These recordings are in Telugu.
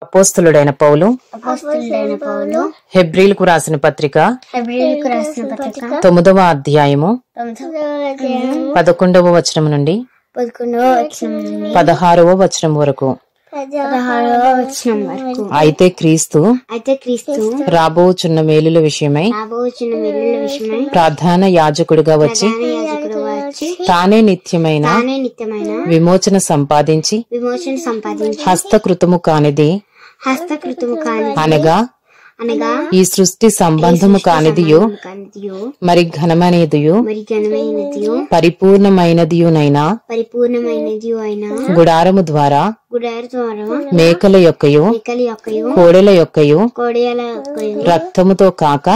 అపోస్తలుడైన పౌలు హెబ్రీలకు రాసిన పత్రిక 9వ అధ్యాయము 11వ వచనం నుండి 16వ వచనం వరకు. అయితే క్రీస్తు రాబోచున్న మేలుల విషయమై ప్రధాన యాజకుడిగా వచ్చి తానే నిత్యమైన విమోచన సంపాదించి హస్తకృతము కానిది అనగా ఈ సృష్టి సంబంధము కానిదియో మరి ఘనమైనదియో పరిపూర్ణమైనదియునైనా గుడారము ద్వారా మేకల యొక్కయో కోడెల యొక్కయో రక్తముతో కాక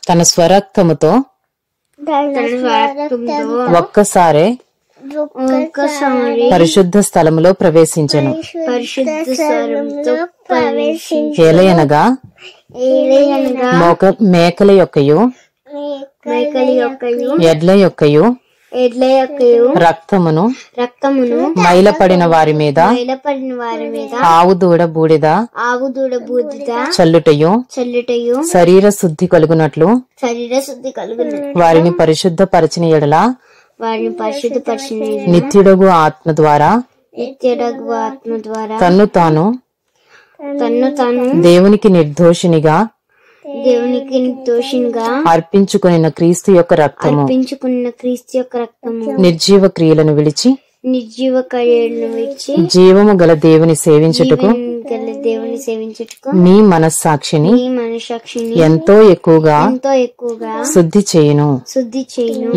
తన స్వరక్తముతో ఒక్కసారే పరిశుద్ధ స్థలములో ప్రవేశించెను. ఏలయనగా మేకల యొక్కయు ఎడ్ల యొక్కయు రక్తమును మైలపడిన వారి మీద ఆవు దూడ బూడిద చల్లుటయు శరీర శుద్ధి కలుగునట్లు వారిని పరిశుద్ధపరచిన ఎడల నిత్యుడగు ఆత్మ ద్వారా తన్ను తాను దేవునికి నిర్దోషినిగా అర్పించుకున్న క్రీస్తు యొక్క రక్తము నిర్జీవ క్రియలను విడిచి జీవము గల దేవుని సేవించుటకు మీ మనస్సాక్షిని ఎంతో ఎక్కువగా శుద్ధి చేయును.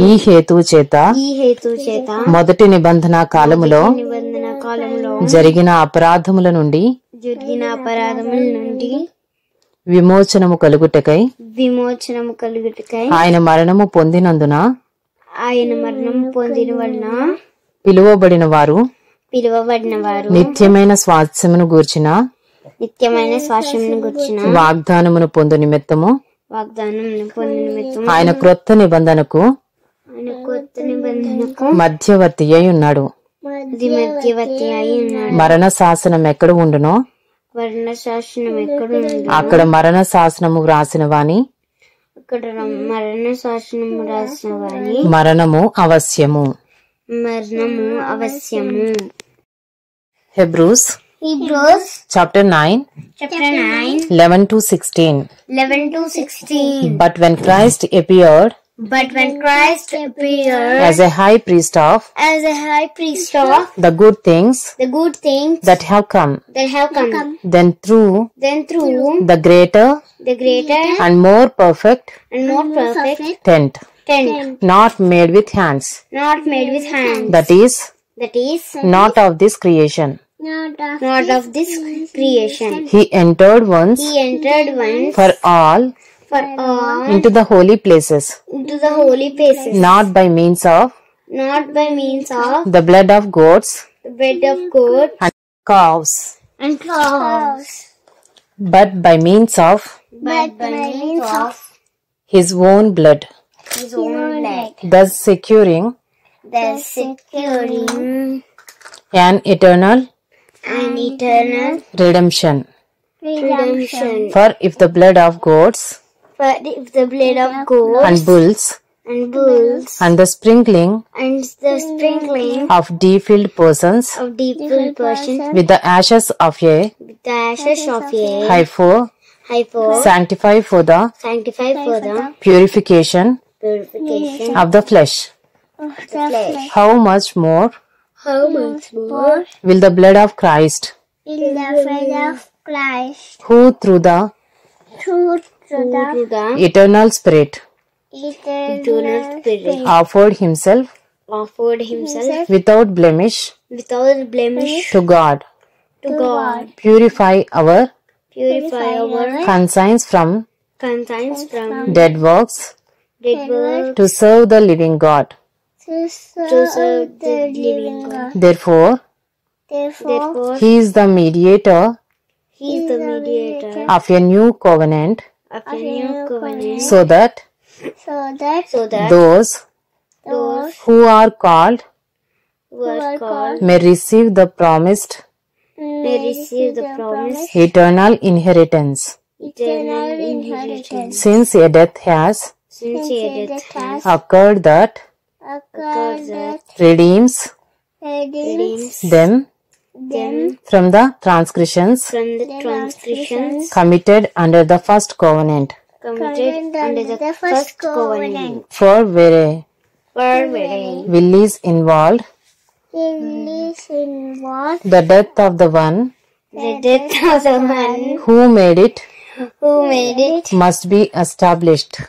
ఈ హేతువు చేత మొదటి నిబంధన కాలములో జరిగిన అపరాధముల నుండి విమోచనము కలుగుటకై ఆయన మరణము పొందినందున పిలువబడిన వారు నిత్యమైన స్వాస్థ్యమును గూర్చిన వాగ్దానమును పొందు నిమిత్తము ఆయన క్రొత్త నిబంధనకు మధ్యవర్తి అయి ఉన్నాడు. మరణ శాసనం ఎక్కడ ఉండునో అక్కడ మరణ శాసనము వ్రాసిన వాని మరణము అవశ్యము. Hebrews chapter 9 11 to 16. But when Christ appeared as a high priest of the good things that have come, then through the greater and more perfect tent, not made with hands, that is not of this creation, he entered once for all into the holy places, not by means of the blood of goats and calves, but by means of his own blood, thus securing an eternal redemption. For if the blood of goats and bulls and the sprinkling of defiled persons with the ashes of a heifer sanctify for the purification of the flesh, how much more will the blood of Christ, who through the eternal Spirit offered himself without blemish to God, purify our conscience from dead works to serve the living God. Therefore he is the mediator of a new covenant, so that those who are called may receive the promised may receive the promised eternal inheritance. Since a death has occurred that redeems them from the transgressions committed under the first covenant. For where will is involved, the death of the one who made it must be established.